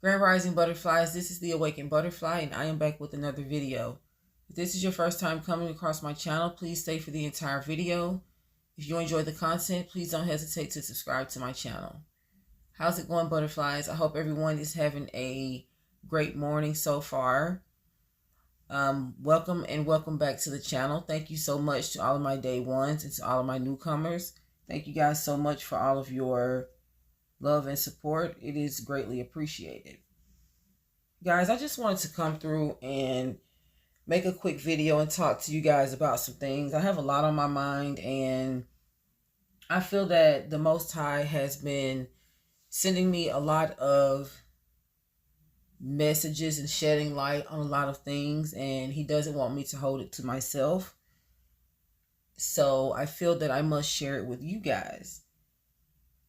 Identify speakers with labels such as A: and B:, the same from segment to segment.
A: Grand Rising Butterflies, this is the Awakened Butterfly, and I am back with another video. If this is your first time coming across my channel, please stay for the entire video. If you enjoy the content, please don't hesitate to subscribe to my channel. How's it going, butterflies? I hope everyone is having a great morning so far. Welcome and welcome back to the channel. Thank you so much to all of my day ones and to all of my newcomers. Thank you guys so much for all of your love and support. It is greatly appreciated. Guys, I just wanted to come through and make a quick video and talk to you guys about some things. I have a lot on my mind, and I feel that the Most High has been sending me a lot of messages and shedding light on a lot of things, and he doesn't want me to hold it to myself. So I feel that I must share it with you guys.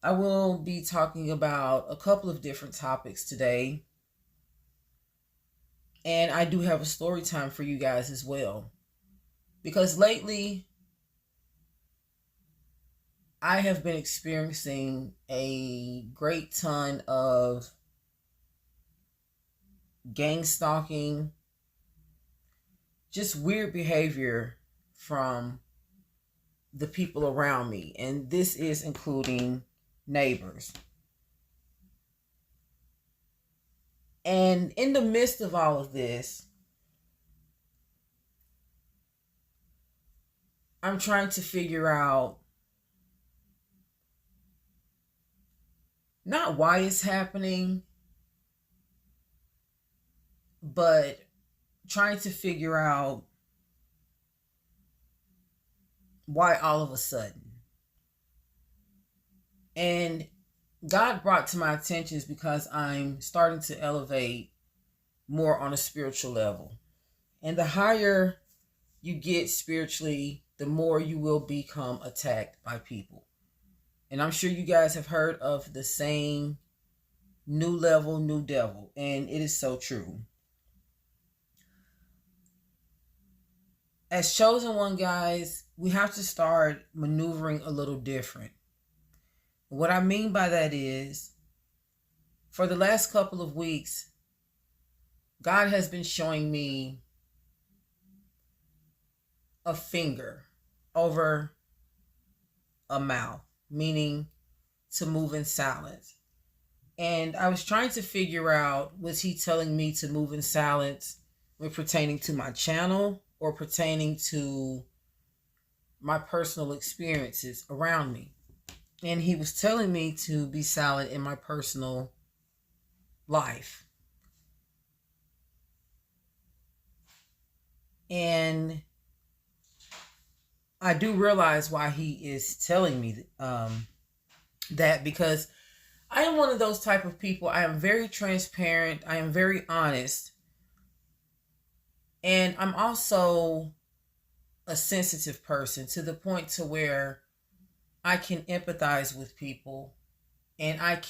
A: I will be talking about a couple of different topics today. And I do have a story time for you guys as well. Because lately, I have been experiencing a great ton of gang stalking, just weird behavior from the people around me. And this is including neighbors. And in the midst of all of this, I'm trying to figure out not why it's happening, but trying to figure out why all of a sudden. And God brought to my attention is because I'm starting to elevate more on a spiritual level. And the higher you get spiritually, the more you will become attacked by people. And I'm sure you guys have heard of the saying, new level, new devil. And it is so true. As chosen one, guys, we have to start maneuvering a little different. What I mean by that is, for the last couple of weeks, God has been showing me a finger over a mouth, meaning to move in silence. And I was trying to figure out, was he telling me to move in silence when pertaining to my channel or pertaining to my personal experiences around me? And he was telling me to be silent in my personal life. And I do realize why he is telling me that, because I am one of those type of people. I am very transparent. I am very honest. And I'm also a sensitive person to the point to where I can empathize with people, and I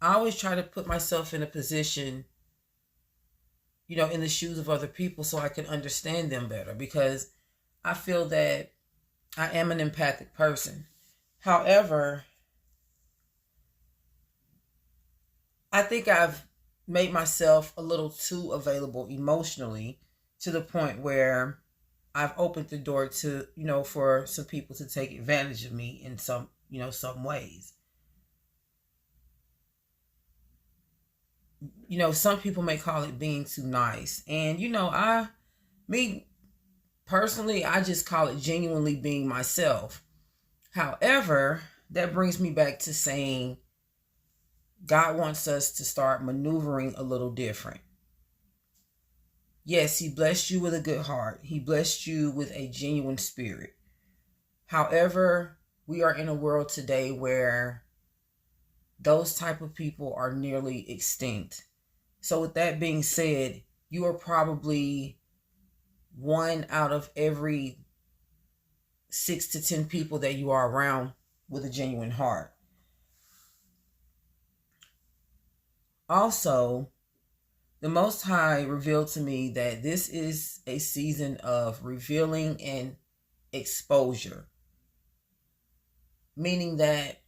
A: always try to put myself in a position, in the shoes of other people so I can understand them better, because I feel that I am an empathic person. However, I think I've made myself a little too available emotionally to the point where I've opened the door to, for some people to take advantage of me in some ways. Some people may call it being too nice. And, me personally, I just call it genuinely being myself. However, that brings me back to saying God wants us to start maneuvering a little different. Yes, he blessed you with a good heart. He blessed you with a genuine spirit. However, we are in a world today where those type of people are nearly extinct. So with that being said, you are probably one out of every 6 to 10 people that you are around with a genuine heart. Also, the Most High revealed to me that this is a season of revealing and exposure, meaning that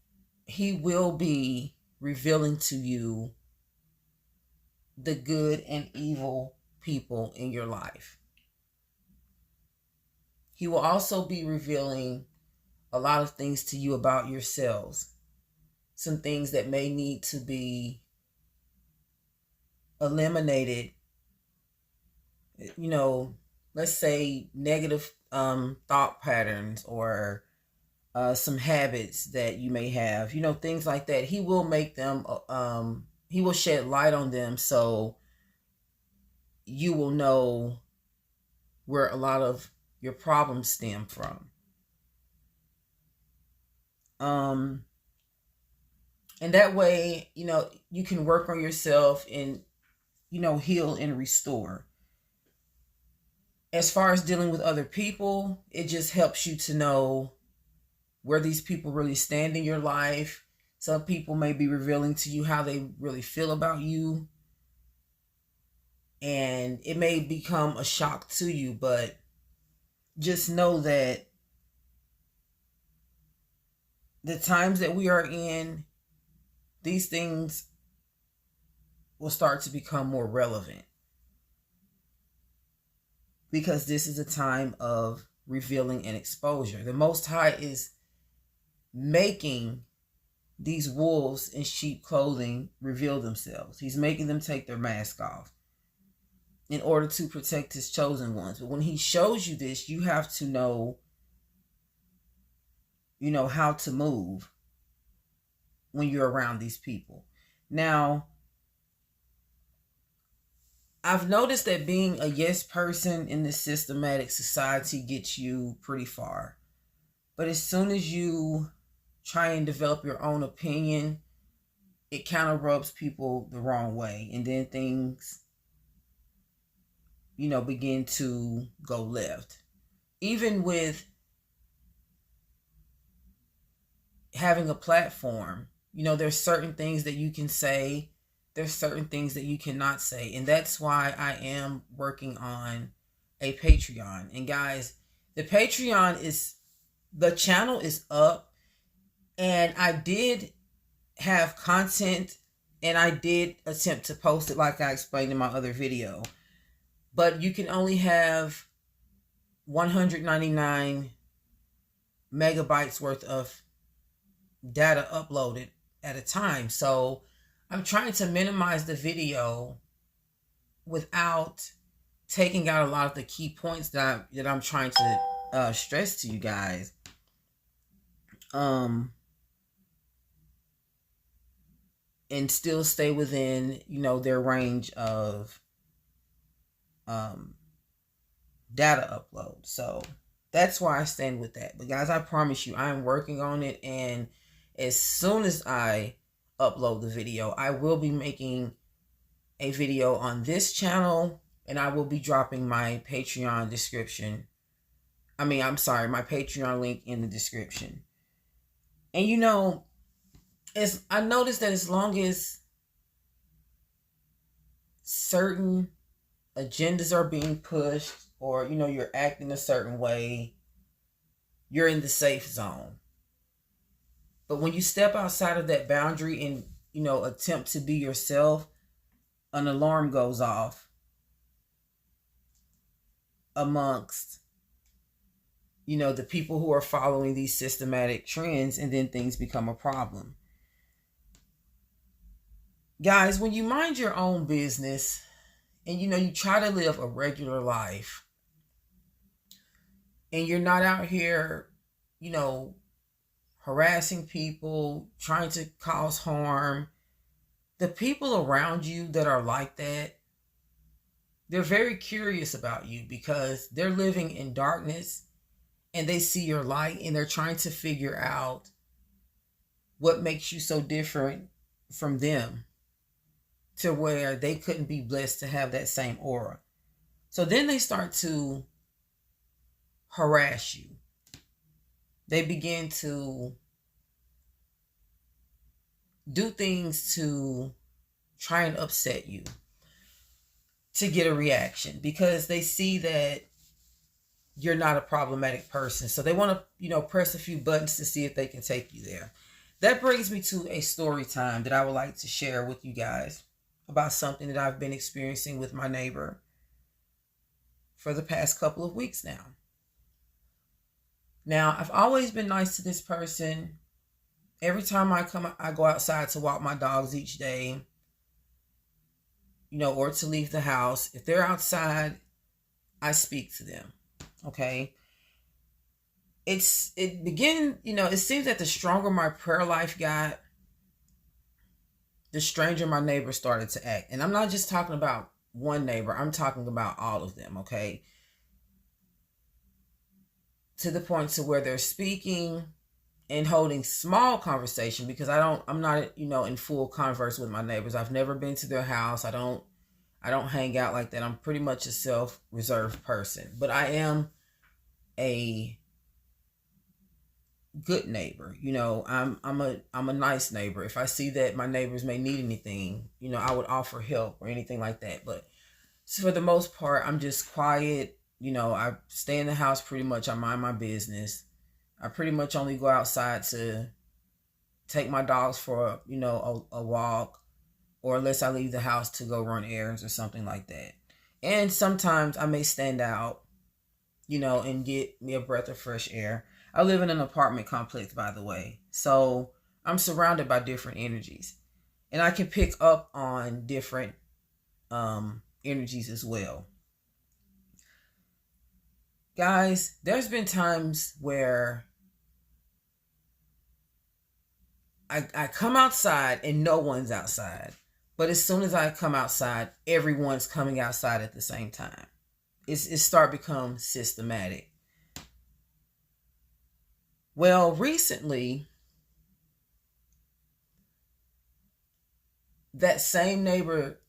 A: he will be revealing to you the good and evil people in your life. He will also be revealing a lot of things to you about yourselves. Some things that may need to be eliminated. Let's say negative thought patterns or some habits that you may have, things like that. He will make them, he will shed light on them so you will know where a lot of your problems stem from. And that way, you can work on yourself and, heal and restore. As far as dealing with other people, it just helps you to know where these people really stand in your life. Some people may be revealing to you how they really feel about you. And it may become a shock to you, but just know that the times that we are in, these things will start to become more relevant. Because this is a time of revealing and exposure. The Most High is making these wolves in sheep clothing reveal themselves. He's making them take their mask off in order to protect his chosen ones. But when he shows you this, you have to know, how to move when you're around these people. Now, I've noticed that being a yes person in this systematic society gets you pretty far. But as soon as you try and develop your own opinion, it kind of rubs people the wrong way. And then things, begin to go left. Even with having a platform, there's certain things that you can say. There's certain things that you cannot say. And that's why I am working on a Patreon. And guys, the channel is up. And I did have content and I did attempt to post it like I explained in my other video. But you can only have 199 megabytes worth of data uploaded at a time. So I'm trying to minimize the video without taking out a lot of the key points that I'm trying to stress to you guys. And still stay within, their range of data upload. So that's why I stand with that. But guys, I promise you, I'm working on it. And as soon as I upload the video, I will be making a video on this channel, and I will be dropping my Patreon description. My Patreon link in the description. And as I noticed that as long as certain agendas are being pushed or, you're acting a certain way, you're in the safe zone. But when you step outside of that boundary and, attempt to be yourself, an alarm goes off amongst, the people who are following these systematic trends, and then things become a problem. Guys, when you mind your own business and, you try to live a regular life and you're not out here, harassing people, trying to cause harm, the people around you that are like that, they're very curious about you because they're living in darkness and they see your light and they're trying to figure out what makes you so different from them to where they couldn't be blessed to have that same aura. So then they start to harass you. They begin to do things to try and upset you to get a reaction because they see that you're not a problematic person. So they want to, press a few buttons to see if they can take you there. That brings me to a story time that I would like to share with you guys. about something that I've been experiencing with my neighbor for the past couple of weeks now. Now, I've always been nice to this person. Every time I go outside to walk my dogs each day, or to leave the house. If they're outside, I speak to them. Okay. It seems that the stronger my prayer life got, the stranger my neighbors started to act. And I'm not just talking about one neighbor, I'm talking about all of them, okay? To the point to where they're speaking and holding small conversation, because I'm not, in full converse with my neighbors. I've never been to their house. I don't hang out like that. I'm pretty much a self-reserved person, but I am a good neighbor. I'm a nice neighbor. If I see that my neighbors may need anything, I would offer help or anything like that. But for the most part, I'm just quiet. I stay in the house pretty much. I mind my business. I pretty much only go outside to take my dogs for, a walk, or unless I leave the house to go run errands or something like that. And sometimes I may stand out, and get me a breath of fresh air. I live in an apartment complex, by the way. So I'm surrounded by different energies. And I can pick up on different energies as well. Guys, there's been times where I come outside and no one's outside. But as soon as I come outside, everyone's coming outside at the same time. It start become systematic. Well, recently, that same neighbor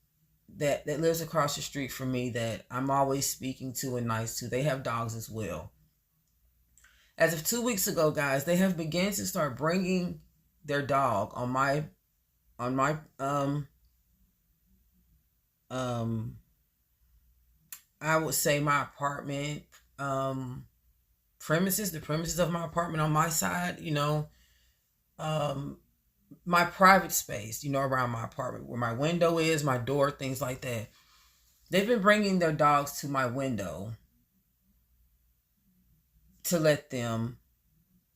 A: that lives across the street from me, that I'm always speaking to and nice to, they have dogs as well. As of 2 weeks ago, guys, they have begun to start bringing their dog on my I would say my apartment premises, the premises of my apartment on my side, my private space, around my apartment, where my window is, my door, things like that. They've been bringing their dogs to my window to let them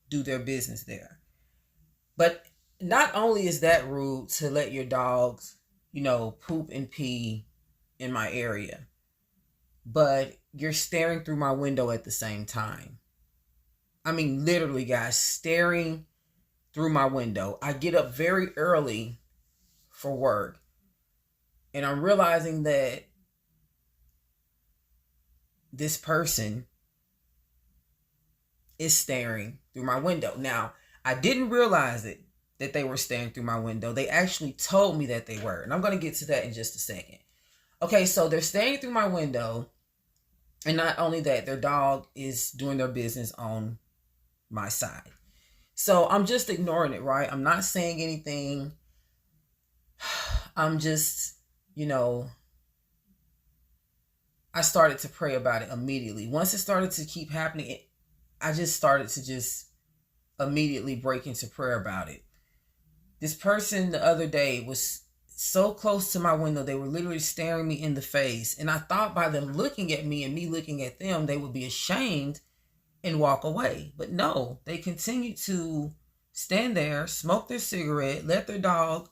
A: do their business there. But not only is that rude to let your dogs, poop and pee in my area, but you're staring through my window at the same time. I mean, literally, guys, staring through my window. I get up very early for work, and I'm realizing that this person is staring through my window. Now, I didn't realize it, that they were staring through my window. They actually told me that they were, and I'm going to get to that in just a second. Okay, so they're staring through my window, and not only that, their dog is doing their business on my side. So I'm just ignoring it, right? I'm not saying anything. I'm just, I started to pray about it immediately. Once it started to keep happening, I just started to just immediately break into prayer about it. This person the other day was so close to my window, they were literally staring me in the face. And I thought by them looking at me and me looking at them, they would be ashamed and walk away. But no, they continued to stand there, smoke their cigarette, let their dog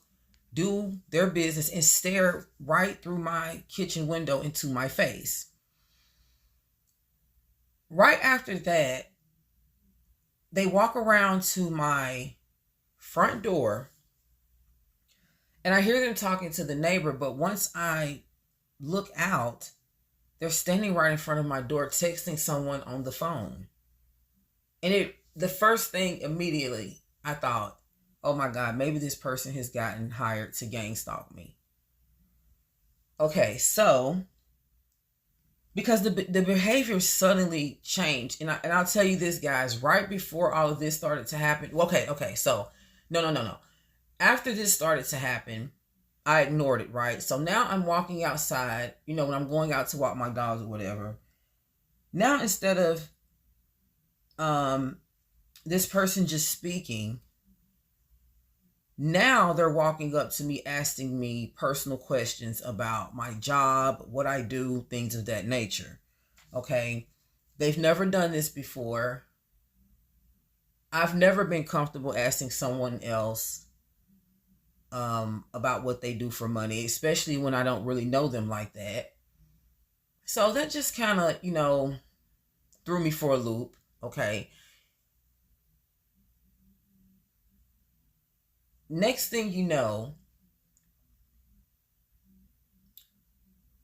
A: do their business, and stare right through my kitchen window into my face. Right after that, they walk around to my front door, and I hear them talking to the neighbor, but once I look out, they're standing right in front of my door texting someone on the phone. And the first thing immediately, I thought, oh my God, maybe this person has gotten hired to gang stalk me. Okay, so because the behavior suddenly changed, and I'll tell you this, guys, right before all of this started to happen. Okay, so no. After this started to happen, I ignored it, right? So now I'm walking outside, when I'm going out to walk my dogs or whatever. Now, instead of this person just speaking, Now they're walking up to me asking me personal questions about my job, what I do, things of that nature. Okay. They've never done this before. I've never been comfortable asking someone else about what they do for money, especially when I don't really know them like that. So that just kind of, threw me for a loop. Okay. Next thing you know,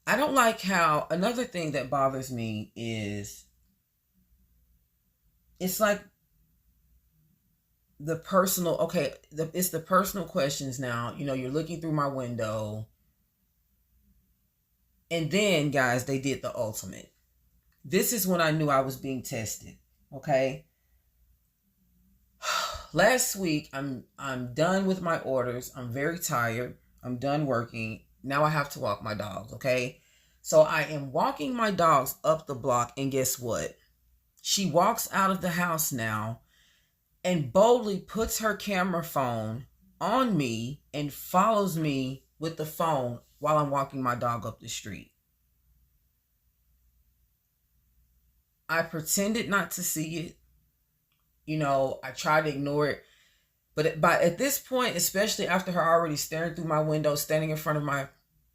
A: I don't like how another thing that bothers me is it's like the personal, okay, it's the personal questions now. You're looking through my window. And then, guys, they did the ultimate. This is when I knew I was being tested. Okay. Last week, I'm done with my orders. I'm very tired. I'm done working. Now I have to walk my dogs. Okay. So I am walking my dogs up the block, and guess what? She walks out of the house now and boldly puts her camera phone on me and follows me with the phone while I'm walking my dog up the street. I pretended not to see it. I tried to ignore it. But at this point, especially after her already staring through my window, standing in front of my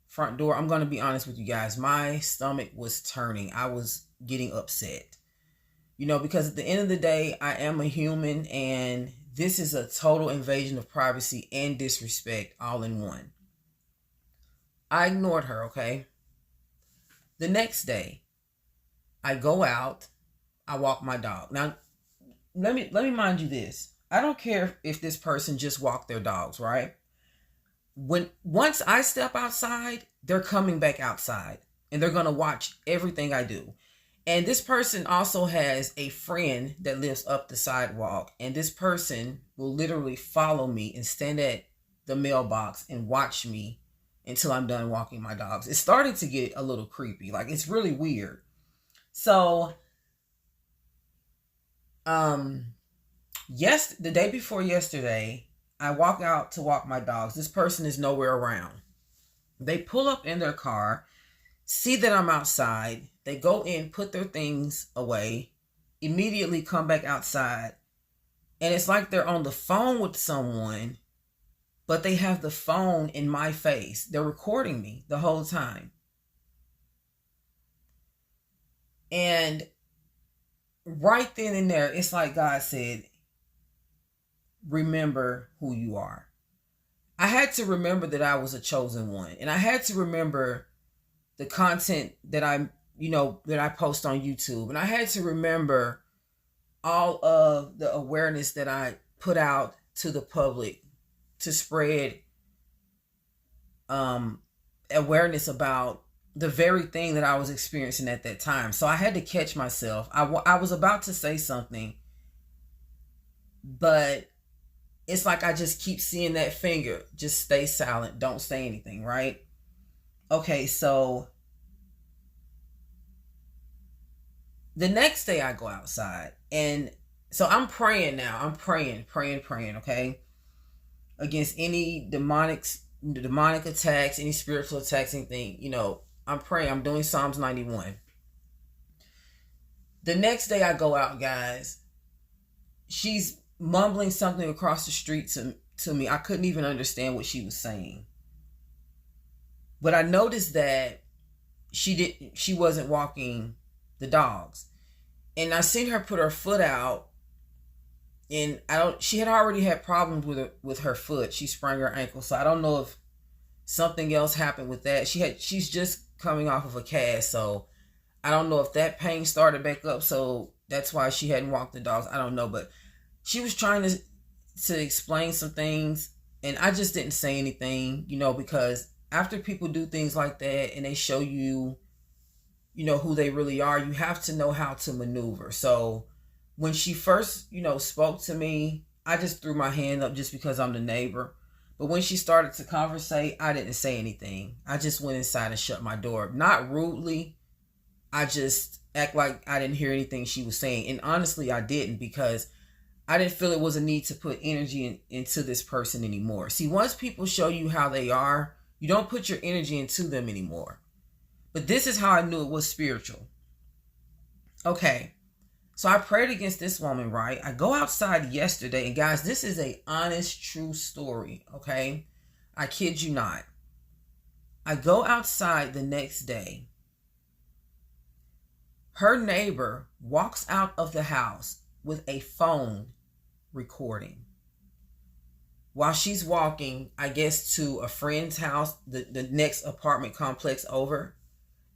A: front door, I'm going to be honest with you guys. My stomach was turning. I was getting upset. Because at the end of the day, I am a human, and this is a total invasion of privacy and disrespect all in one. I ignored her, okay? The next day, I go out, I walk my dog. Now, let me mind you this. I don't care if this person just walked their dogs, right? Once I step outside, they're coming back outside, and they're going to watch everything I do. And this person also has a friend that lives up the sidewalk. And this person will literally follow me and stand at the mailbox and watch me until I'm done walking my dogs. It's starting to get a little creepy. Like, it's really weird. So, the day before yesterday, I walk out to walk my dogs. This person is nowhere around. They pull up in their car, see that I'm outside. They go in, put their things away, immediately come back outside. And it's like they're on the phone with someone, but they have the phone in my face. They're recording me the whole time. And right then and there, it's like God said, remember who you are. I had to remember that I was a chosen one. And I had to remember the content that that I post on YouTube. And I had to remember all of the awareness that I put out to the public to spread awareness about the very thing that I was experiencing at that time. So I had to catch myself. I was about to say something, but it's like I just keep seeing that finger. Just stay silent. Don't say anything, right? Okay, so the next day I go outside, and so I'm praying now. I'm praying, okay? Against any demonic attacks, any spiritual attacks, anything, I'm praying. I'm doing Psalms 91. The next day I go out, guys. She's mumbling something across the street to me. I couldn't even understand what she was saying. But I noticed that she wasn't walking the dogs. And I seen her put her foot out, and she had already had problems with her foot. She sprained her ankle. So I don't know if something else happened with that. She's just coming off of a cast, so I don't know if that pain started back up, so that's why she hadn't walked the dogs. I don't know, but she was trying to explain some things, and I just didn't say anything, because after people do things like that and they show you, who they really are, you have to know how to maneuver. So when she first, spoke to me, I just threw my hand up just because I'm the neighbor. But when she started to conversate, I didn't say anything. I just went inside and shut my door. Not rudely. I just act like I didn't hear anything she was saying. And honestly, I didn't, because I didn't feel it was a need to put energy into this person anymore. See, once people show you how they are, you don't put your energy into them anymore. But this is how I knew it was spiritual. Okay, so I prayed against this woman, right? I go outside yesterday, and guys, this is a honest, true story, okay? I kid you not. I go outside the next day. Her neighbor walks out of the house with a phone recording. While she's walking, I guess, to a friend's house, the next apartment complex over,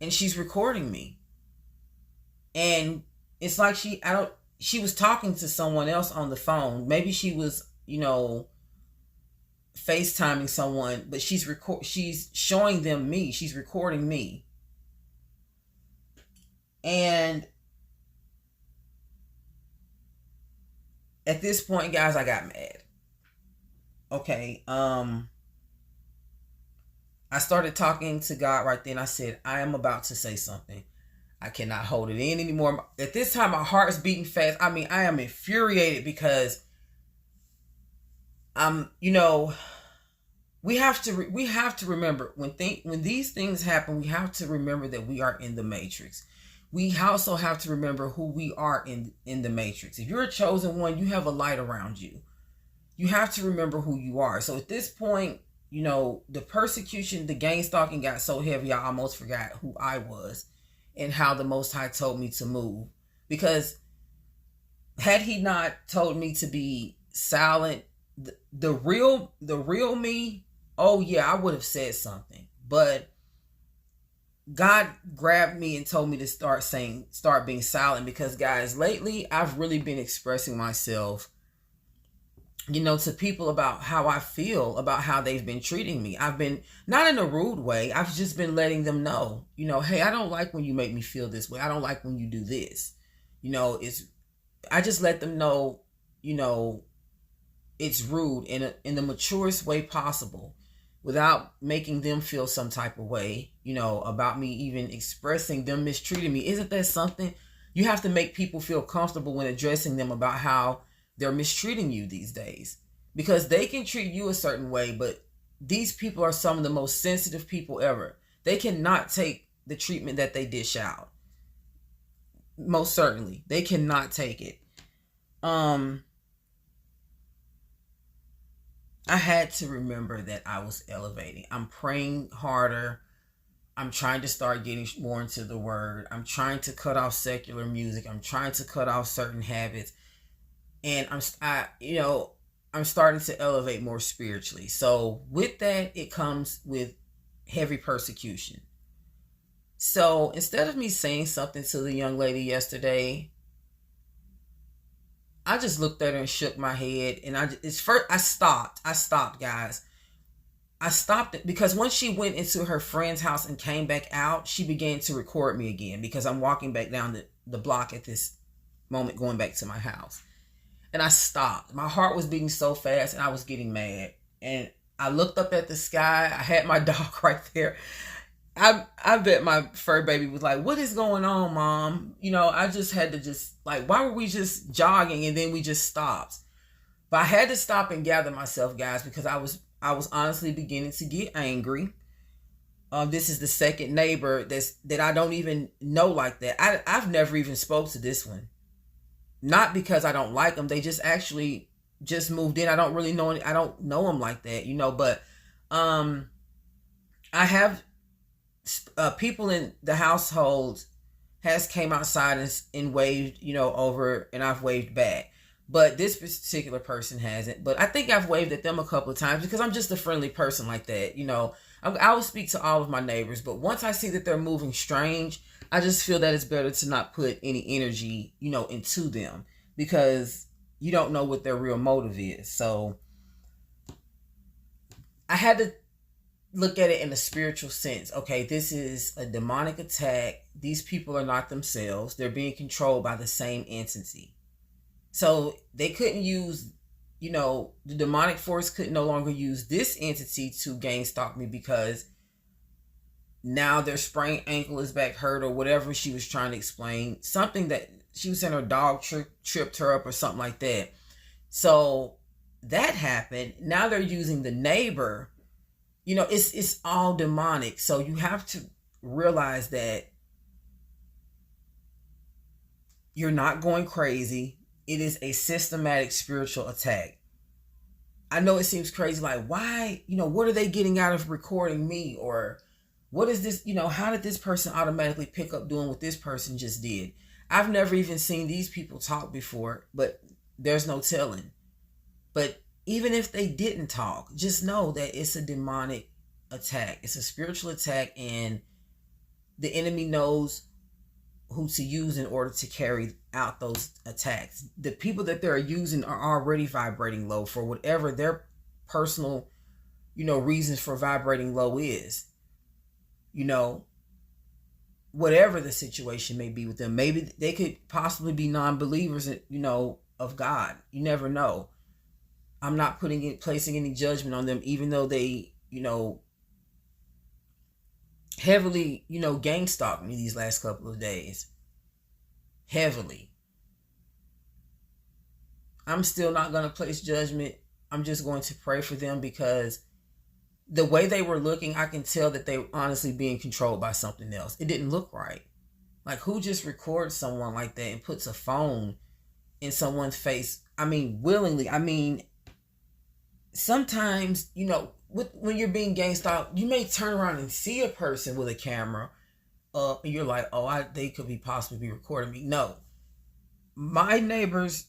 A: and she's recording me. And it's like she was talking to someone else on the phone. Maybe she was, FaceTiming someone, but she's showing them me. She's recording me. And at this point, guys, I got mad. Okay, I started talking to God right then. I said, I am about to say something. I cannot hold it in anymore. At this time, my heart is beating fast. I mean, I am infuriated because we have to remember when these things happen, we have to remember that we are in the matrix. We also have to remember who we are in the matrix. If you're a chosen one, you have a light around you. You have to remember who you are. So at this point, the persecution, the gang stalking got so heavy, I almost forgot who I was and how the Most High told me to move. Because had he not told me to be silent, the real me, oh yeah, I would have said something. But God grabbed me and told me to start being silent, because guys, lately I've really been expressing myself, to people about how I feel about how they've been treating me. I've been, not in a rude way, I've just been letting them know, hey, I don't like when you make me feel this way. I don't like when you do this. I just let them know, it's rude in the maturest way possible, without making them feel some type of way, about me even expressing them mistreating me. Isn't that something? You have to make people feel comfortable when addressing them about how they're mistreating you these days, because they can treat you a certain way, but these people are some of the most sensitive people ever. They cannot take the treatment that they dish out. Most certainly, they cannot take it. I had to remember that I was elevating. I'm praying harder. I'm trying to start getting more into the word. I'm trying to cut off secular music. I'm trying to cut off certain habits. And I'm starting to elevate more spiritually. So with that, it comes with heavy persecution. So instead of me saying something to the young lady yesterday, I just looked at her and shook my head. And I stopped. I stopped, guys. I stopped it because once she went into her friend's house and came back out, she began to record me again, because I'm walking back down the block at this moment, going back to my house. And I stopped. My heart was beating so fast and I was getting mad. And I looked up at the sky. I had my dog right there. I bet my fur baby was like, what is going on, Mom? I just had to why were we just jogging and then we just stopped? But I had to stop and gather myself, guys, because I was honestly beginning to get angry. This is the second neighbor that I don't even know like that. I've never even spoke to this one. Not because I don't like them. They just actually just moved in. I don't really know. I don't know them like that, but I have people in the household has came outside and waved, over, and I've waved back. But this particular person hasn't. But I think I've waved at them a couple of times because I'm just a friendly person like that. I will speak to all of my neighbors. But once I see that they're moving strange, I just feel that it's better to not put any energy, into them, because you don't know what their real motive is. So I had to look at it in a spiritual sense. Okay, this is a demonic attack. These people are not themselves. They're being controlled by the same entity. So they couldn't use, the demonic force could no longer use this entity to gang stalk me, because now their sprained ankle is back hurt, or whatever she was trying to explain. Something that she was saying her dog tripped her up or something like that. So that happened. Now they're using the neighbor. It's all demonic. So you have to realize that you're not going crazy. It is a systematic spiritual attack. I know it seems crazy, like, why, what are they getting out of recording me? Or what is this, how did this person automatically pick up doing what this person just did? I've never even seen these people talk before, but there's no telling. But even if they didn't talk, just know that it's a demonic attack. It's a spiritual attack, and the enemy knows who to use in order to carry out those attacks. The people that they're using are already vibrating low for whatever their personal, reasons for vibrating low is. Whatever the situation may be with them. Maybe they could possibly be non-believers, of God. You never know. I'm not placing any judgment on them, even though they, heavily, gang stalked me these last couple of days. Heavily. I'm still not going to place judgment. I'm just going to pray for them, because the way they were looking, I can tell that they were honestly being controlled by something else. It didn't look right. Like, who just records someone like that and puts a phone in someone's face? I mean, willingly. I mean, sometimes, when you're being gang stalked, you may turn around and see a person with a camera up, and you're like, oh, they could be possibly be recording me. No. My neighbors,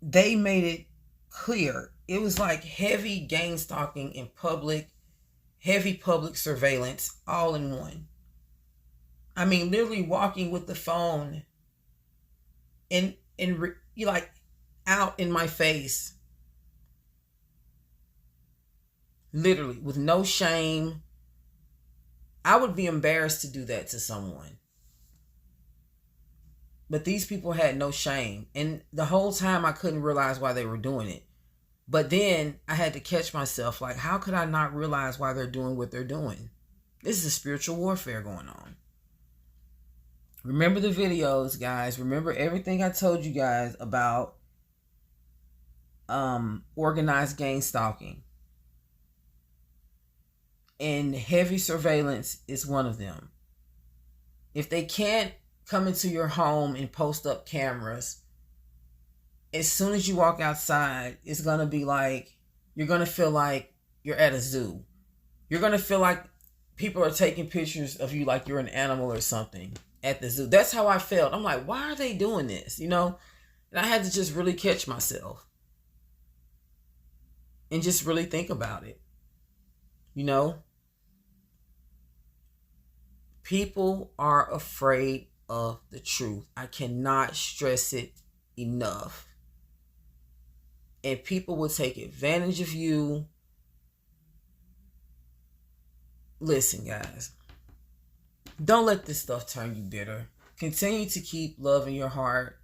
A: they made it clear. It was like heavy gang stalking in public, heavy public surveillance, all in one. I mean, literally walking with the phone and like out in my face. Literally, with no shame. I would be embarrassed to do that to someone. But these people had no shame. And the whole time I couldn't realize why they were doing it. But then I had to catch myself, like, how could I not realize why they're doing what they're doing? This is a spiritual warfare going on. Remember the videos, guys. Remember everything I told you guys about organized gang stalking. And heavy surveillance is one of them. If they can't come into your home and post up cameras, as soon as you walk outside, it's going to be like, you're going to feel like you're at a zoo. You're going to feel like people are taking pictures of you like you're an animal or something at the zoo. That's how I felt. I'm like, why are they doing this? And I had to just really catch myself and just really think about it. People are afraid of the truth. I cannot stress it enough. And people will take advantage of you. Listen, guys. Don't let this stuff turn you bitter. Continue to keep love in your heart.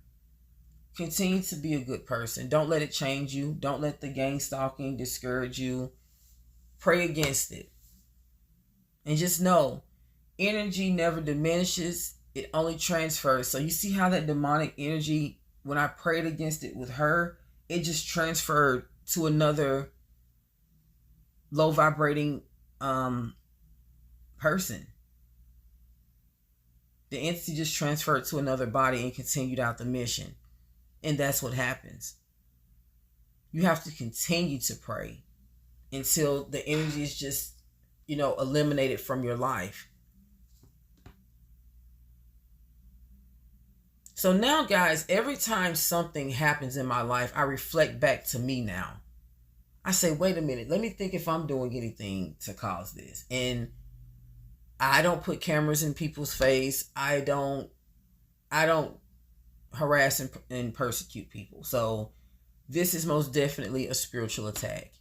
A: Continue to be a good person. Don't let it change you. Don't let the gang stalking discourage you. Pray against it. And just know, energy never diminishes. It only transfers. So you see how that demonic energy, when I prayed against it with her, it just transferred to another low vibrating person. The entity just transferred to another body and continued out the mission. And that's what happens. You have to continue to pray until the energy is just, eliminated from your life. So now, guys, every time something happens in my life, I reflect back to me now. I say, wait a minute, let me think if I'm doing anything to cause this. And I don't put cameras in people's face. I don't harass and persecute people. So this is most definitely a spiritual attack.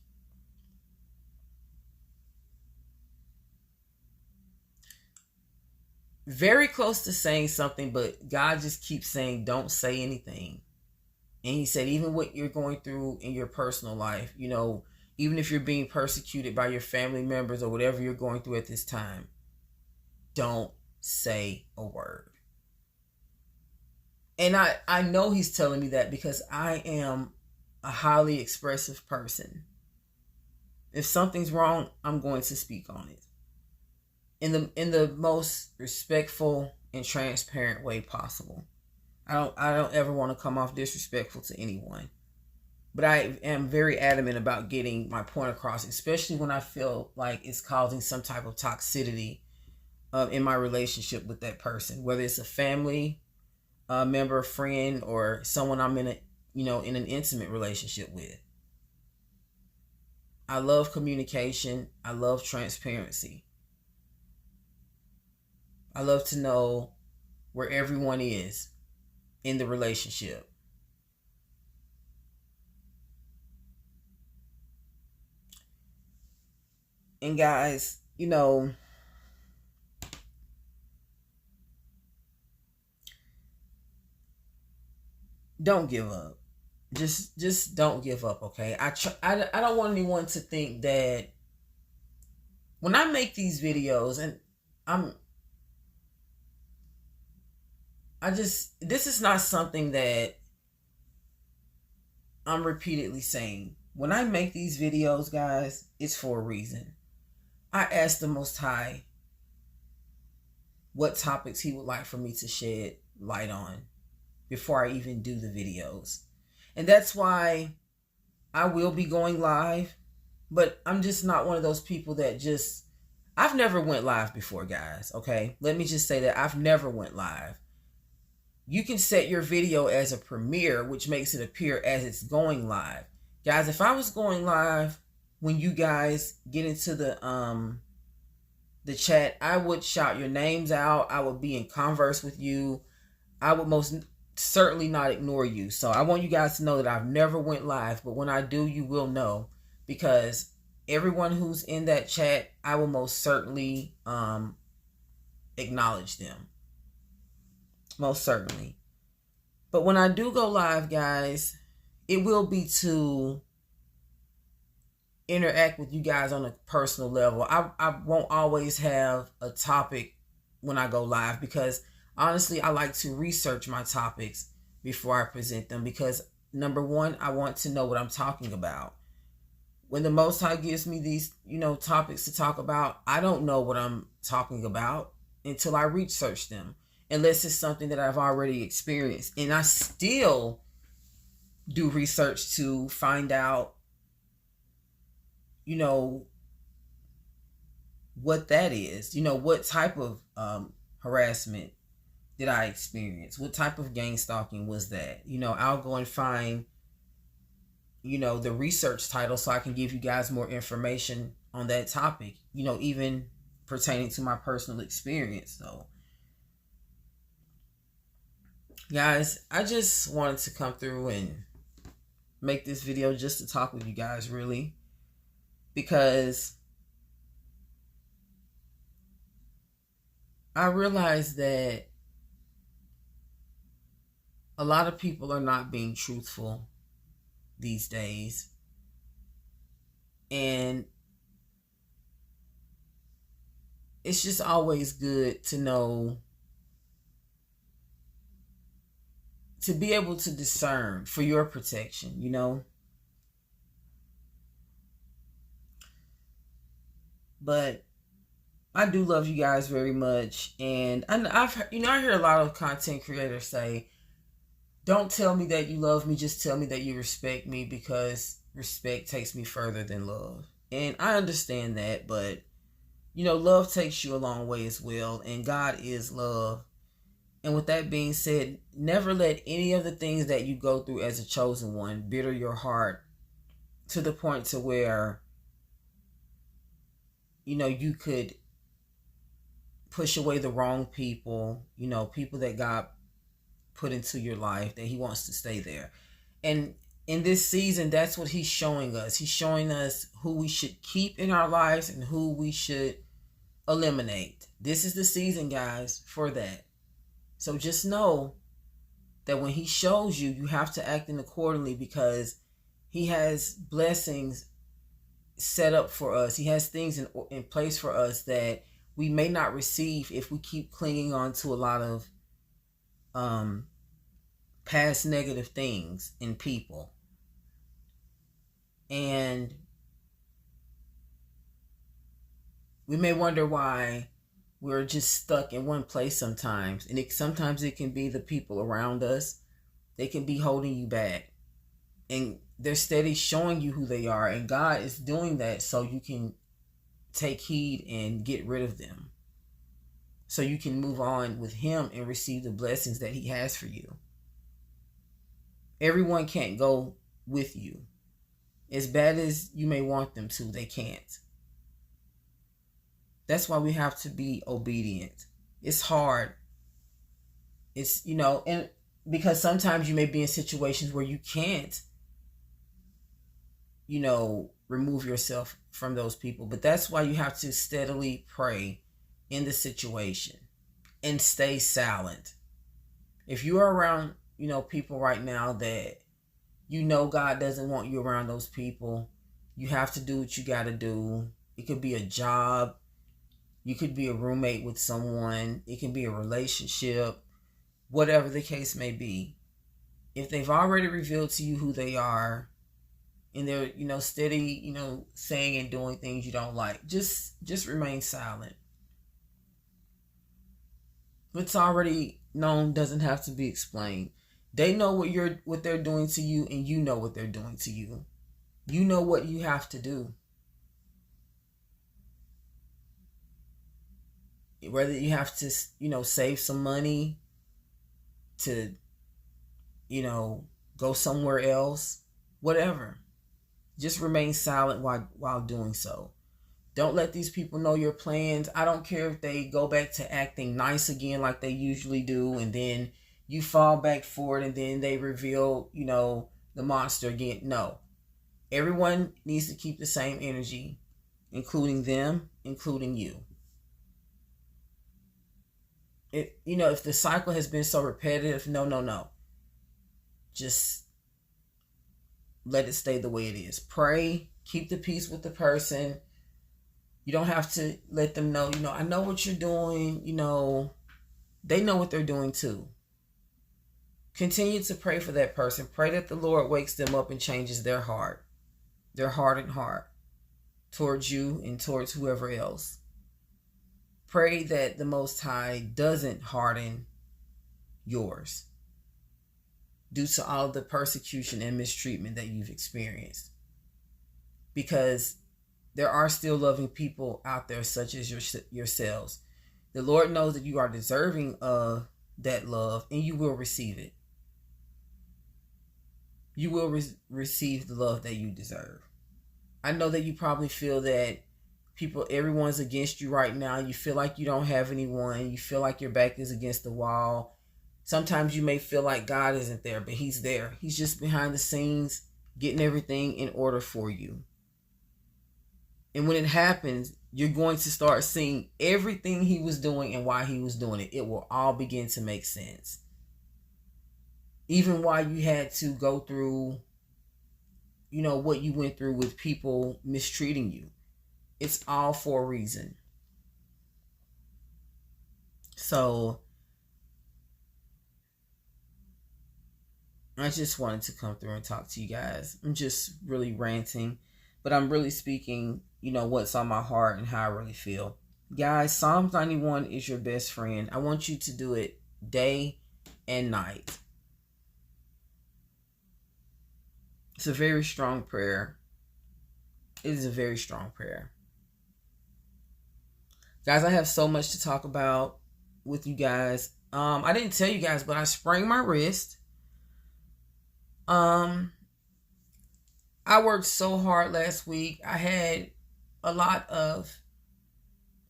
A: Very close to saying something, but God just keeps saying, don't say anything. And he said, even what you're going through in your personal life, even if you're being persecuted by your family members or whatever you're going through at this time, don't say a word. And I know he's telling me that because I am a highly expressive person. If something's wrong, I'm going to speak on it in the most respectful and transparent way possible. I don't ever want to come off disrespectful to anyone. But I am very adamant about getting my point across, especially when I feel like it's causing some type of toxicity in my relationship with that person, whether it's a family member, friend, or someone I'm in in an intimate relationship with. I love communication. I love transparency. I love to know where everyone is in the relationship. And guys, don't give up. Just don't give up, okay? I don't want anyone to think that when I make these videos, and this is not something that I'm repeatedly saying. When I make these videos, guys, it's for a reason. I ask the Most High what topics he would like for me to shed light on before I even do the videos. And that's why I will be going live, but I'm just not one of those people that I've never went live before, guys, okay? Let me just say that I've never went live. You can set your video as a premiere, which makes it appear as it's going live. Guys, if I was going live when you guys get into the chat, I would shout your names out. I would be in converse with you. I would most certainly not ignore you. So I want you guys to know that I've never went live, but when I do, you will know, because everyone who's in that chat, I will most certainly acknowledge them. Most certainly. But when I do go live, guys, it will be to interact with you guys on a personal level. I won't always have a topic when I go live, because honestly, I like to research my topics before I present them, because number one, I want to know what I'm talking about. When the Most High gives me these, topics to talk about, I don't know what I'm talking about until I research them, unless it's something that I've already experienced. And I still do research to find out, what that is. What type of harassment did I experience? What type of gang stalking was that? I'll go and find, the research title so I can give you guys more information on that topic, even pertaining to my personal experience. So, guys, I just wanted to come through and make this video just to talk with you guys, really, because I realize that a lot of people are not being truthful these days. And it's just always good to know, to be able to discern for your protection, But I do love you guys very much. And I hear a lot of content creators say, don't tell me that you love me, just tell me that you respect me, because respect takes me further than love. And I understand that, but love takes you a long way as well, and God is love. And with that being said, never let any of the things that you go through as a chosen one bitter your heart to the point to where you could push away the wrong people, people that God put into your life, that he wants to stay there. And in this season, that's what he's showing us. He's showing us who we should keep in our lives and who we should eliminate. This is the season, guys, for that. So just know that when he shows you, you have to act in accordingly, because he has blessings set up for us. He has things in place for us that we may not receive if we keep clinging on to a lot of past negative things in people. And we may wonder why we're just stuck in one place sometimes. And sometimes it can be the people around us. They can be holding you back. And they're steady showing you who they are. And God is doing that so you can take heed and get rid of them. So you can move on with Him and receive the blessings that He has for you. Everyone can't go with you. As bad as you may want them to, they can't. That's why we have to be obedient. It's hard. It's, and because sometimes you may be in situations where you can't, remove yourself from those people. But that's why you have to steadily pray in the situation and stay silent. If you are around, people right now that God doesn't want you around those people, you have to do what you got to do. It could be a job. You could be a roommate with someone. It can be a relationship. Whatever the case may be. If they've already revealed to you who they are, and they're, steady, saying and doing things you don't like, just remain silent. What's already known doesn't have to be explained. They know what they're doing to you, and you know what they're doing to you. You know what you have to do. Whether you have to, save some money to, go somewhere else, whatever. Just remain silent while doing so. Don't let these people know your plans. I don't care if they go back to acting nice again like they usually do, and then you fall back for it, and then they reveal, the monster again. No. Everyone needs to keep the same energy, including them, including you. If the cycle has been so repetitive, no. Just let it stay the way it is. Pray, keep the peace with the person. You don't have to let them know, I know what you're doing, they know what they're doing too. Continue to pray for that person. Pray that the Lord wakes them up and changes their hardened heart towards you and towards whoever else. Pray that the Most High doesn't harden yours due to all of the persecution and mistreatment that you've experienced. Because there are still loving people out there such as yourselves. The Lord knows that you are deserving of that love, and you will receive it. You will receive the love that you deserve. I know that you probably feel that everyone's against you right now. You feel like you don't have anyone. You feel like your back is against the wall. Sometimes you may feel like God isn't there, but He's there. He's just behind the scenes getting everything in order for you. And when it happens, you're going to start seeing everything He was doing and why He was doing it. It will all begin to make sense. Even why you had to go through, what you went through with people mistreating you. It's all for a reason. So I just wanted to come through and talk to you guys. I'm just really ranting, but I'm really speaking, what's on my heart and how I really feel. Guys, Psalms 91 is your best friend. I want you to do it day and night. It's a very strong prayer. It is a very strong prayer. Guys, I have so much to talk about with you guys. I didn't tell you guys, but I sprained my wrist. I worked so hard last week. I had a lot of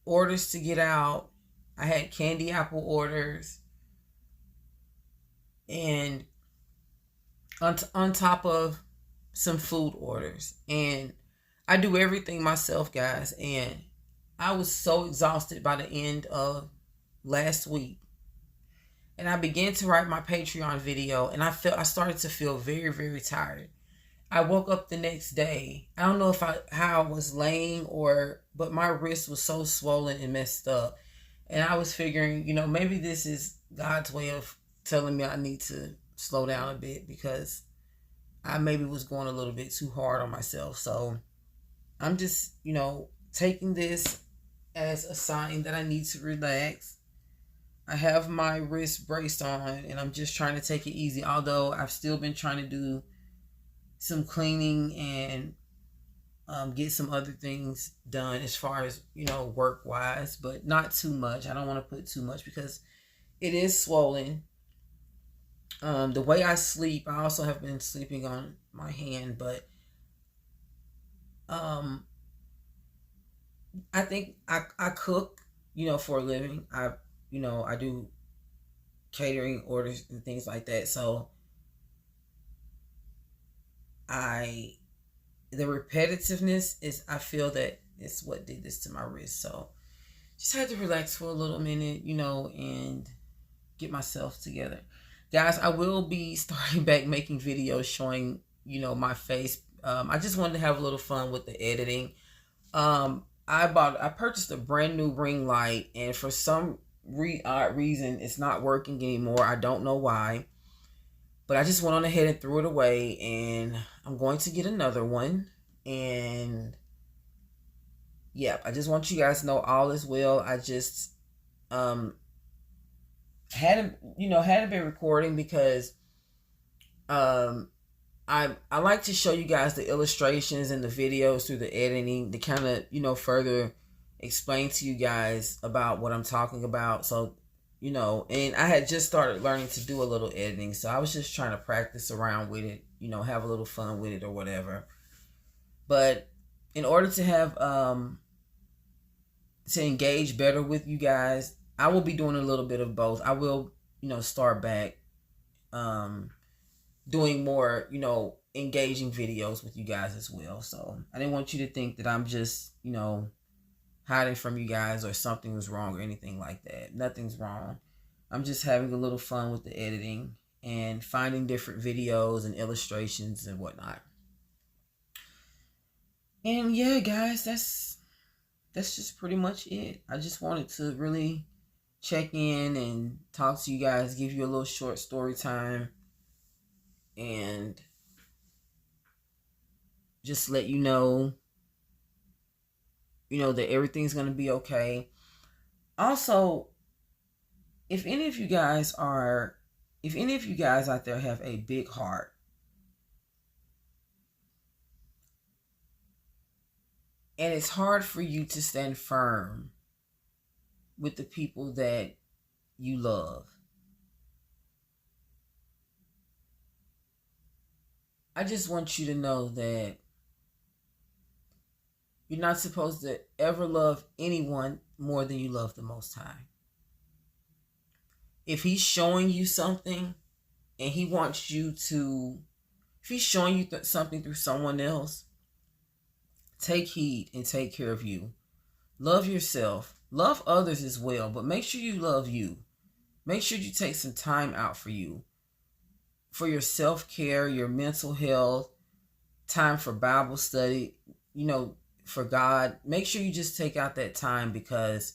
A: orders to get out. I had candy apple orders. And on top of some food orders. And I do everything myself, guys. And I was so exhausted by the end of last week. And I began to write my Patreon video, and I started to feel very, very tired. I woke up the next day. I don't know how I was laying but my wrist was so swollen and messed up. And I was figuring, maybe this is God's way of telling me I need to slow down a bit because I maybe was going a little bit too hard on myself. So I'm just, taking this as a sign that I need to relax. I have my wrist braced on and I'm just trying to take it easy. Although I've still been trying to do some cleaning and get some other things done as far as, work wise, but not too much. I don't want to put too much because it is swollen. The way I sleep, I also have been sleeping on my hand, but I think I cook, for a living. I do catering orders and things like that. So the repetitiveness is, I feel that it's what did this to my wrist. So just had to relax for a little minute, and get myself together. Guys, I will be starting back making videos showing, my face. I just wanted to have a little fun with the editing. I purchased a brand new ring light, and for some odd reason, it's not working anymore. I don't know why. But I just went on ahead and threw it away, and I'm going to get another one. And yeah, I just want you guys to know all is well. I just hadn't been recording because I like to show you guys the illustrations and the videos through the editing to kind of, further explain to you guys about what I'm talking about. So, and I had just started learning to do a little editing. So I was just trying to practice around with it, have a little fun with it or whatever. But in order to have, to engage better with you guys, I will be doing a little bit of both. I will, start back, doing more, engaging videos with you guys as well. So I didn't want you to think that I'm just, hiding from you guys or something was wrong or anything like that. Nothing's wrong. I'm just having a little fun with the editing and finding different videos and illustrations and whatnot. And yeah, guys, that's just pretty much it. I just wanted to really check in and talk to you guys, give you a little short story time, and just let you know, that everything's going to be okay. Also, if any of you guys out there have a big heart, and it's hard for you to stand firm with the people that you love, I just want you to know that you're not supposed to ever love anyone more than you love the Most High. If he's showing you something and he wants you to, if he's showing you something through someone else, take heed and take care of you. Love yourself. Love others as well, but make sure you love you. Make sure you take some time out for you. For your self-care, your mental health, time for Bible study, for God. Make sure you just take out that time because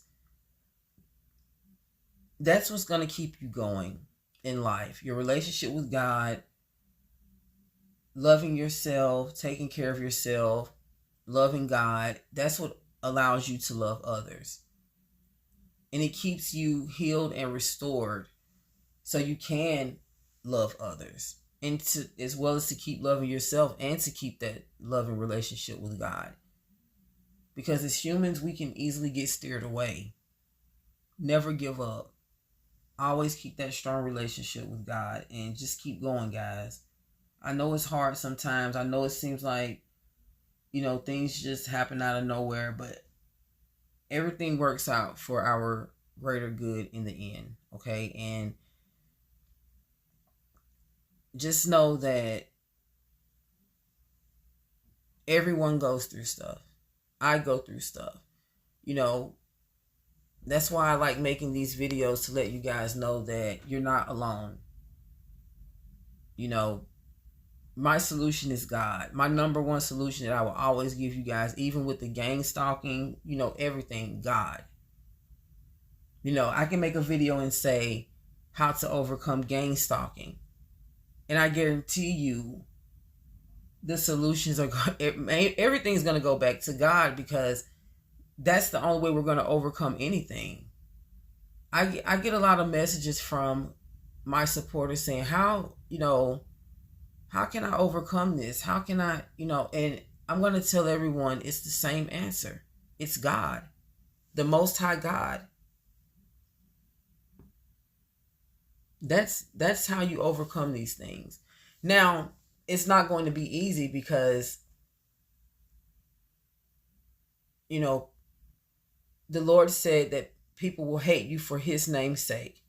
A: that's what's going to keep you going in life. Your relationship with God, loving yourself, taking care of yourself, loving God. That's what allows you to love others. And it keeps you healed and restored so you can love others. And as well as to keep loving yourself and to keep that loving relationship with God. Because as humans, we can easily get steered away. Never give up. Always keep that strong relationship with God and just keep going, guys. I know it's hard sometimes. I know it seems like, things just happen out of nowhere, but everything works out for our greater good in the end, okay? And just know that everyone goes through stuff. I go through stuff. That's why I like making these videos to let you guys know that you're not alone. My solution is God. My number one solution that I will always give you guys, even with the Gangstalking, everything, God. I can make a video and say how to overcome Gangstalking. And I guarantee you, the solutions are everything's going to go back to God, because that's the only way we're going to overcome anything. I get a lot of messages from my supporters saying, how can I overcome this? How can I, and I'm going to tell everyone it's the same answer. It's God, the Most High God. That's how you overcome these things. Now, it's not going to be easy because, the Lord said that people will hate you for his name's sake.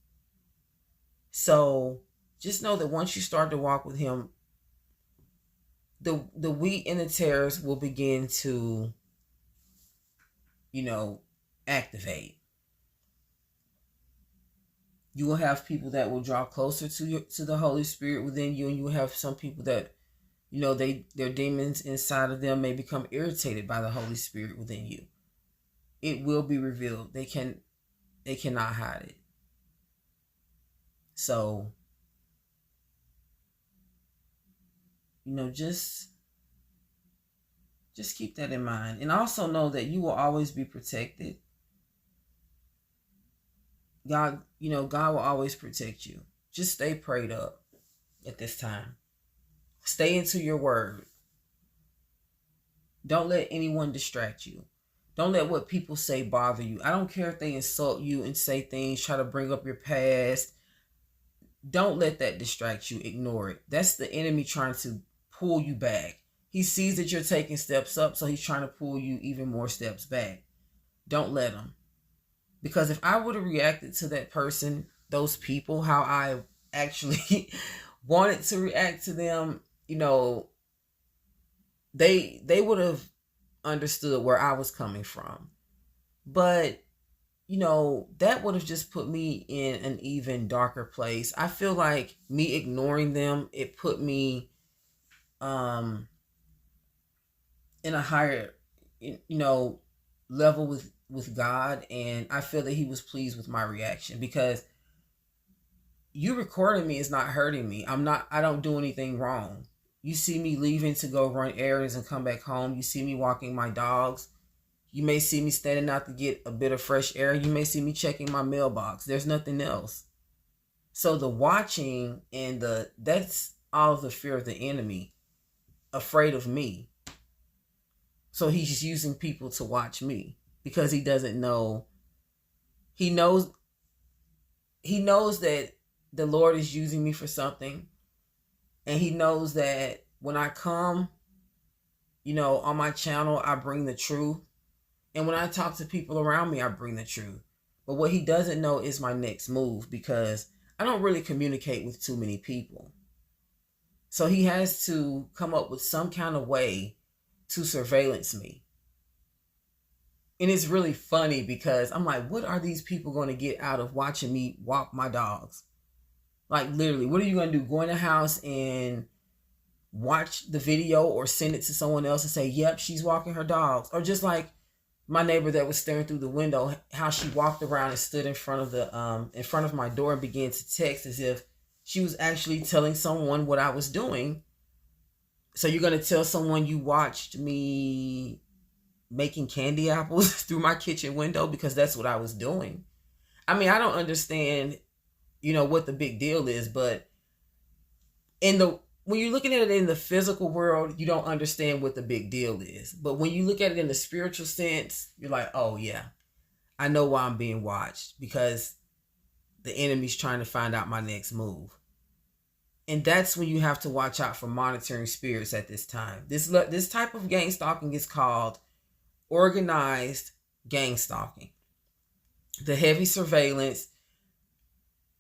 A: So just know that once you start to walk with him, the wheat and the tares will begin to, activate. You will have people that will draw closer to the Holy Spirit within you, and you will have some people that, their demons inside of them may become irritated by the Holy Spirit within you. It will be revealed. They cannot hide it. So, just keep that in mind. And also know that you will always be protected. God will always protect you. Just stay prayed up at this time. Stay into your word. Don't let anyone distract you. Don't let what people say bother you. I don't care if they insult you and say things, try to bring up your past. Don't let that distract you. Ignore it. That's the enemy trying to pull you back. He sees that you're taking steps up, so he's trying to pull you even more steps back. Don't let him. Because if I would have reacted to that person, those people, how I actually wanted to react to them, they would have understood where I was coming from. But, that would have just put me in an even darker place. I feel like me ignoring them, it put me in a higher, level with God. And I feel that he was pleased with my reaction, because you recording me is not hurting me. I don't do anything wrong. You see me leaving to go run errands and come back home. You see me walking my dogs. You may see me standing out to get a bit of fresh air. You may see me checking my mailbox. There's nothing else. So the watching and that's all of the fear of the enemy, afraid of me. So he's just using people to watch me, because he doesn't know. He knows that the Lord is using me for something. And he knows that when I come, on my channel, I bring the truth. And when I talk to people around me, I bring the truth. But what he doesn't know is my next move, because I don't really communicate with too many people. So he has to come up with some kind of way to surveillance me. And it's really funny, because I'm like, what are these people going to get out of watching me walk my dogs? Like, literally, what are you going to do? Go in the house and watch the video, or send it to someone else and say, yep, she's walking her dogs? Or just like my neighbor that was staring through the window, how she walked around and stood in front of my door and began to text as if she was actually telling someone what I was doing. So you're going to tell someone you watched me making candy apples through my kitchen window, because that's what I was doing. I mean, I don't understand, what the big deal is, but when you're looking at it in the physical world, you don't understand what the big deal is. But when you look at it in the spiritual sense, you're like, oh yeah, I know why I'm being watched, because the enemy's trying to find out my next move. And that's when you have to watch out for monitoring spirits at this time. This type of gang stalking is called organized gang stalking. The heavy surveillance,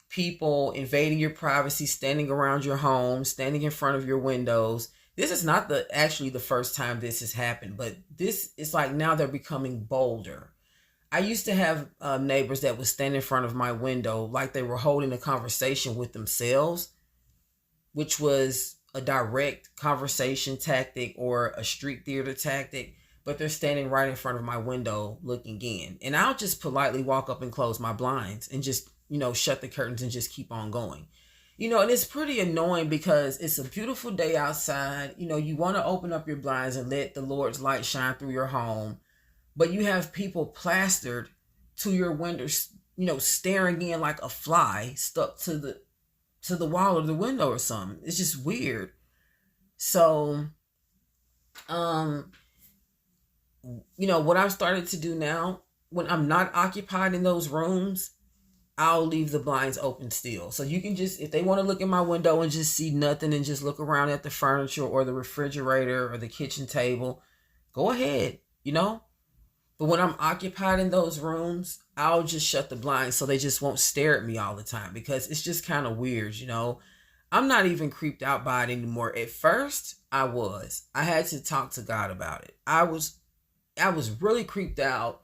A: people invading your privacy, standing around your home, standing in front of your windows. This is not actually the first time this has happened, but this is like now they're becoming bolder. I used to have neighbors that would stand in front of my window like they were holding a conversation with themselves, which was a direct conversation tactic or a street theater tactic, but they're standing right in front of my window looking in. And I'll just politely walk up and close my blinds and just, shut the curtains and just keep on going. And it's pretty annoying because it's a beautiful day outside. You want to open up your blinds and let the Lord's light shine through your home, but you have people plastered to your windows, staring in like a fly stuck to the wall or the window or something. It's just weird. So, what I've started to do now, when I'm not occupied in those rooms, I'll leave the blinds open still. So you can just, if they want to look in my window and just see nothing and just look around at the furniture or the refrigerator or the kitchen table, go ahead, But when I'm occupied in those rooms, I'll just shut the blinds so they just won't stare at me all the time, because it's just kind of weird, I'm not even creeped out by it anymore. At first, I was. I had to talk to God about it. I was really creeped out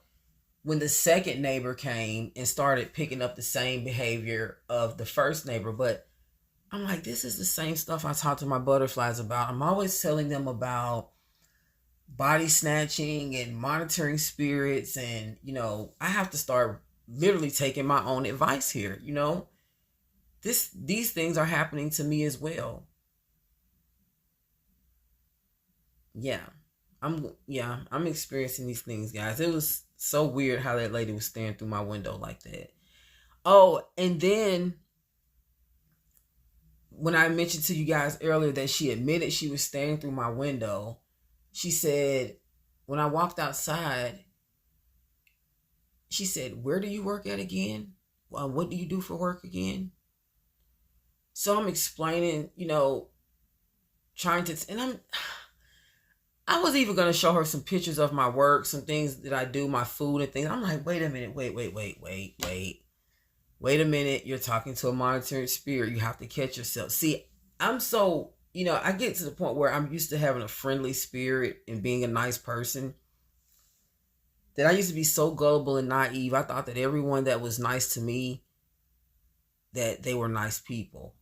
A: when the second neighbor came and started picking up the same behavior of the first neighbor. But I'm like, this is the same stuff I talk to my butterflies about. I'm always telling them about body snatching and monitoring spirits. And, I have to start literally taking my own advice here. These things are happening to me as well. I'm experiencing these things, guys. It was so weird how that lady was staring through my window like that. Oh, and then when I mentioned to you guys earlier that she admitted she was staring through my window, she said, when I walked outside, she said, "Where do you work at again? What do you do for work again?" So I'm explaining, trying to, and I was even going to show her some pictures of my work, some things that I do, my food and things. I'm like, wait a minute, wait a minute. You're talking to a monitoring spirit. You have to catch yourself. See, I'm so, I get to the point where I'm used to having a friendly spirit and being a nice person, that I used to be so gullible and naive. I thought that everyone that was nice to me, that they were nice people.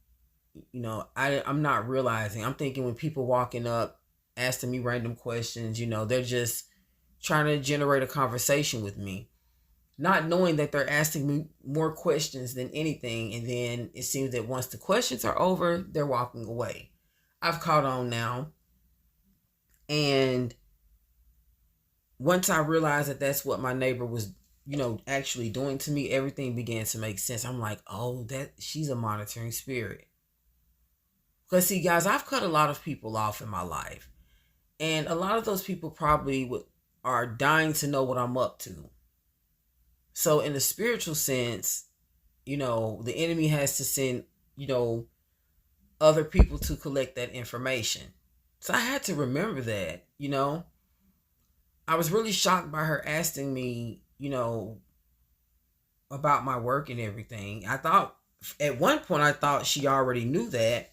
A: I'm not realizing. I'm thinking when people walking up, asking me random questions, they're just trying to generate a conversation with me, not knowing that they're asking me more questions than anything. And then it seems that once the questions are over, they're walking away. I've caught on now. And once I realized that that's what my neighbor was, actually doing to me, everything began to make sense. I'm like, oh, that she's a monitoring spirit. Because see, guys, I've cut a lot of people off in my life. And a lot of those people probably are dying to know what I'm up to. So in the spiritual sense, the enemy has to send, other people to collect that information. So I had to remember that, I was really shocked by her asking me, about my work and everything. I thought, at one point, I thought she already knew that.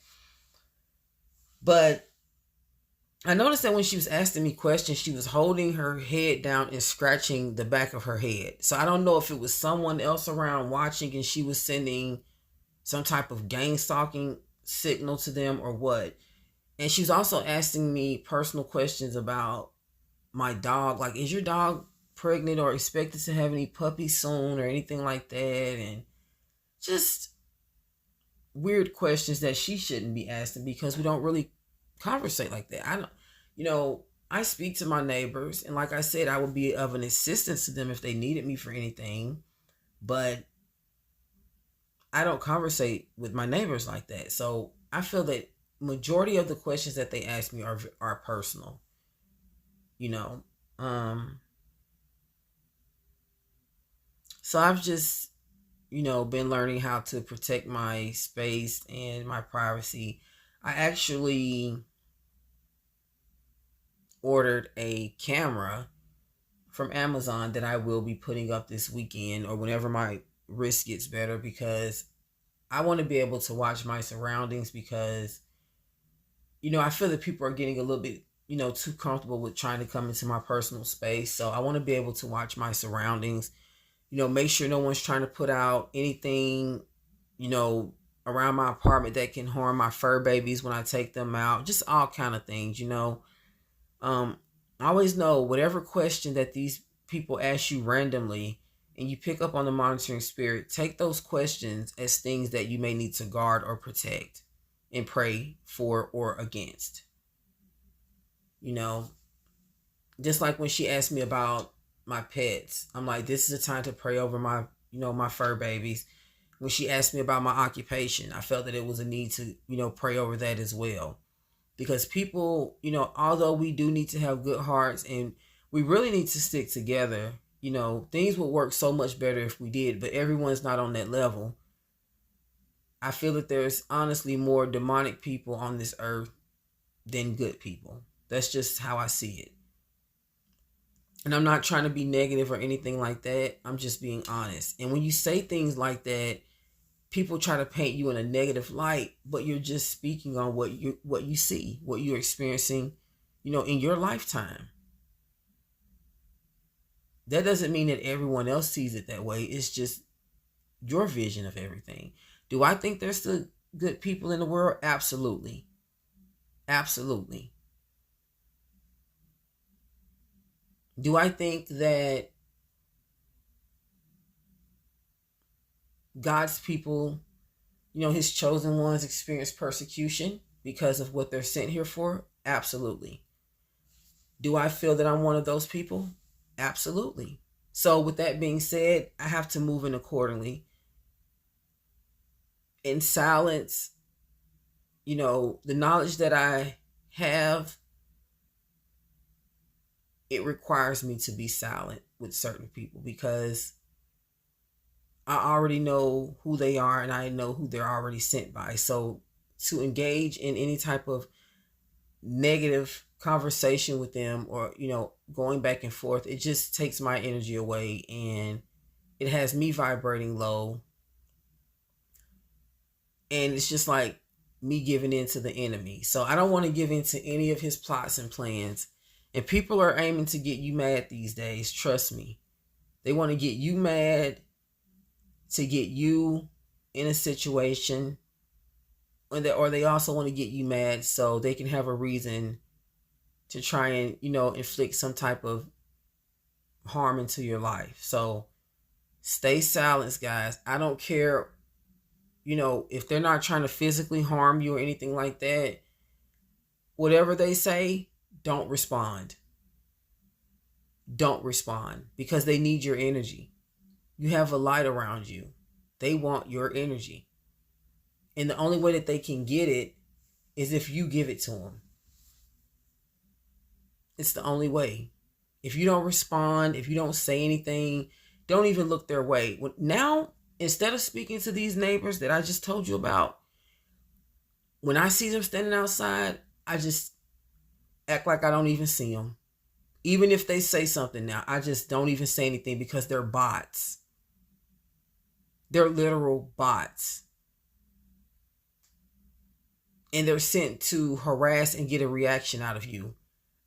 A: But I noticed that when she was asking me questions, she was holding her head down and scratching the back of her head. So I don't know if it was someone else around watching and she was sending some type of Gangstalking signal to them or what. And she was also asking me personal questions about my dog. Like, is your dog pregnant or expected to have any puppies soon or anything like that? And just weird questions that she shouldn't be asking, because we don't really conversate like that. I speak to my neighbors, and like I said, I would be of an assistance to them if they needed me for anything, but I don't conversate with my neighbors like that. So I feel that majority of the questions that they ask me are personal. So I've just been learning how to protect my space and my privacy. I actually ordered a camera from Amazon that I will be putting up this weekend or whenever my wrist gets better, because I want to be able to watch my surroundings, because I feel that people are getting a little bit too comfortable with trying to come into my personal space. So I want to be able to watch my surroundings, make sure no one's trying to put out anything around my apartment that can harm my fur babies when I take them out, just all kind of things. I always know whatever question that these people ask you randomly, and you pick up on the monitoring spirit, take those questions as things that you may need to guard or protect and pray for or against. You know, just like when she asked me about my pets, I'm like, this is a time to pray over my, my fur babies. When she asked me about my occupation, I felt that it was a need to, pray over that as well. Because people, although we do need to have good hearts and we really need to stick together, things would work so much better if we did, but everyone's not on that level. I feel that there's honestly more demonic people on this earth than good people. That's just how I see it. And I'm not trying to be negative or anything like that. I'm just being honest. And when you say things like that, people try to paint you in a negative light, but you're just speaking on what you see, what you're experiencing, in your lifetime. That doesn't mean that everyone else sees it that way. It's just your vision of everything. Do I think there's still good people in the world? Absolutely. Absolutely. Do I think that God's people, his chosen ones experience persecution because of what they're sent here for? Absolutely. Do I feel that I'm one of those people? Absolutely. So with that being said, I have to move in accordingly. In silence, the knowledge that I have, it requires me to be silent with certain people because I already know who they are and I know who they're already sent by. So to engage in any type of negative conversation with them or, going back and forth, it just takes my energy away and it has me vibrating low. And it's just like me giving in to the enemy. So I don't want to give in to any of his plots and plans. And people are aiming to get you mad these days. Trust me. They want to get you mad to get you in a situation. Or they also want to get you mad so they can have a reason to try and, inflict some type of harm into your life. So stay silent, guys. I don't care, if they're not trying to physically harm you or anything like that. Whatever they say, don't respond. Don't respond because they need your energy. You have a light around you. They want your energy. And the only way that they can get it is if you give it to them. It's the only way. If you don't respond, if you don't say anything, don't even look their way. Now, instead of speaking to these neighbors that I just told you about, when I see them standing outside, I just act like I don't even see them. Even if they say something now, I just don't even say anything because they're bots. They're literal bots. And they're sent to harass and get a reaction out of you.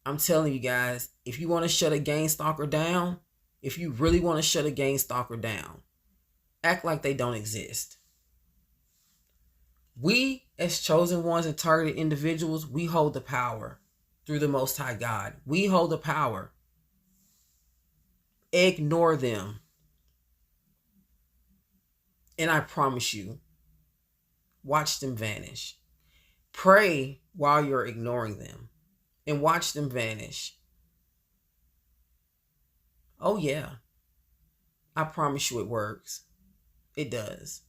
A: I'm telling you guys, if you want to shut a Gangstalker down, if you really want to shut a Gangstalker down, act like they don't exist. We, as chosen ones and targeted individuals, we hold the power through the Most High God. We hold the power. Ignore them. And I promise you, watch them vanish. Pray while you're ignoring them and watch them vanish. Oh yeah, I promise you it works. It does.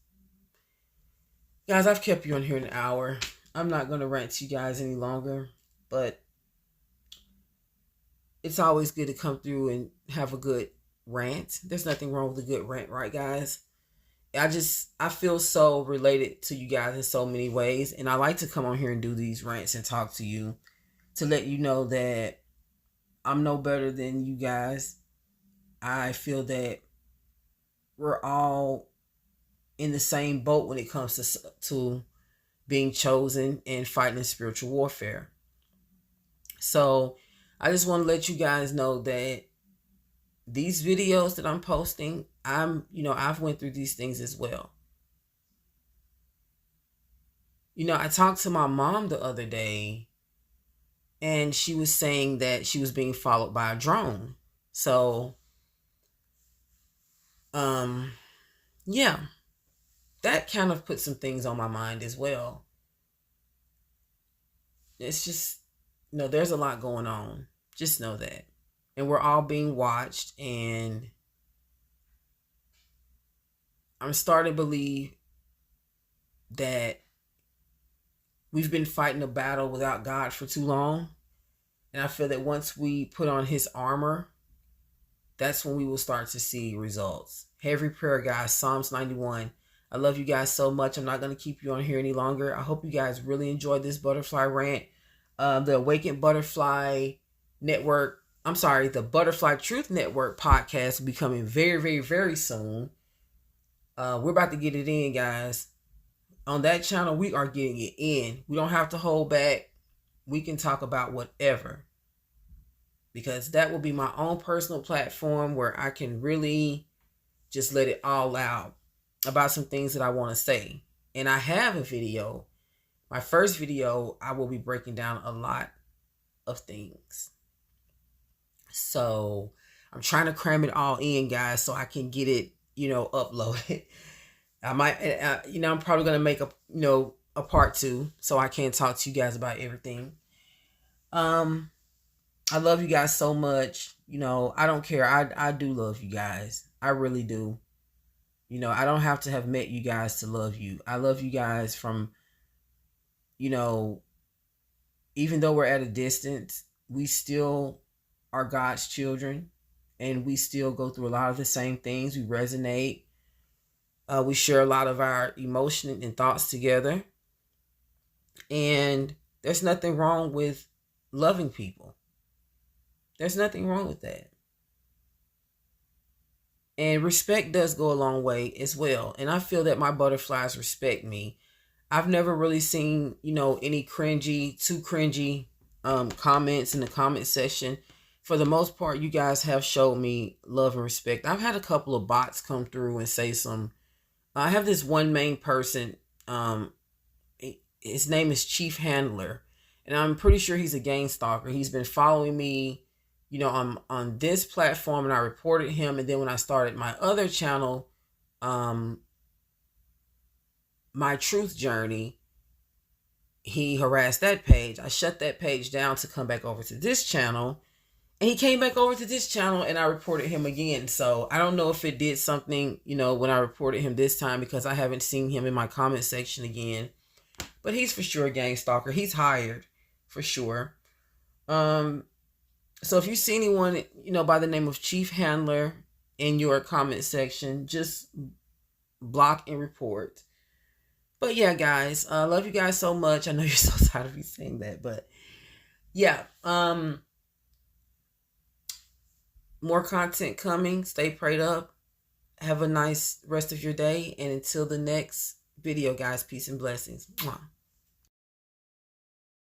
A: Guys, I've kept you on here an hour. I'm not going to rant to you guys any longer, but it's always good to come through and have a good rant. There's nothing wrong with a good rant, right, guys? I feel so related to you guys in so many ways, and I like to come on here and do these rants and talk to you to let you know that I'm no better than you guys. I feel that we're all in the same boat when it comes to being chosen and fighting spiritual warfare. So I just want to let you guys know that these videos that I'm posting, I've went through these things as well. I talked to my mom the other day and she was saying that she was being followed by a drone. So Yeah, that kind of put some things on my mind as well. It's just, there's a lot going on. Just know that. And we're all being watched, and I'm starting to believe that we've been fighting a battle without God for too long. And I feel that once we put on his armor, that's when we will start to see results. Heavy prayer, guys. Psalms 91. I love you guys so much. I'm not going to keep you on here any longer. I hope you guys really enjoyed this butterfly rant. The Awakened Butterfly Network, the Butterfly Truth Network podcast will be coming very, very, very soon. We're about to get it in, guys. On that channel, we are getting it in. We don't have to hold back. We can talk about whatever. Because that will be my own personal platform where I can really just let it all out about some things that I want to say. And I have a video. My first video, I will be breaking down a lot of things. So I'm trying to cram it all in, guys, so I can get it, uploaded. I might, I'm probably going to make a part 2 so I can talk to you guys about everything. I love you guys so much. I don't care. I do love you guys. I really do. I don't have to have met you guys to love you. I love you guys from, even though we're at a distance, we still are God's children, and we still go through a lot of the same things. We resonate. We share a lot of our emotion and thoughts together. And there's nothing wrong with loving people. There's nothing wrong with that. And respect does go a long way as well. And I feel that my butterflies respect me. I've never really seen, any too cringy comments in the comment section. For the most part, you guys have showed me love and respect. I've had a couple of bots come through and say I have this one main person. His name is Chief Handler. And I'm pretty sure he's a gang stalker. He's been following me, on this platform, and I reported him. And then when I started my other channel, My Truth Journey, he harassed that page. I shut that page down to come back over to this channel. And he came back over to this channel, and I reported him again. So I don't know if it did something, when I reported him this time, because I haven't seen him in my comment section again. But he's for sure a gang stalker. He's hired for sure. So if you see anyone, by the name of Chief Handler in your comment section, just block and report. But yeah, guys, I love you guys so much. I know you're so tired of me saying that, but yeah, more content coming. Stay prayed up. Have a nice rest of your day. And until the next video, guys, peace and blessings. Mwah.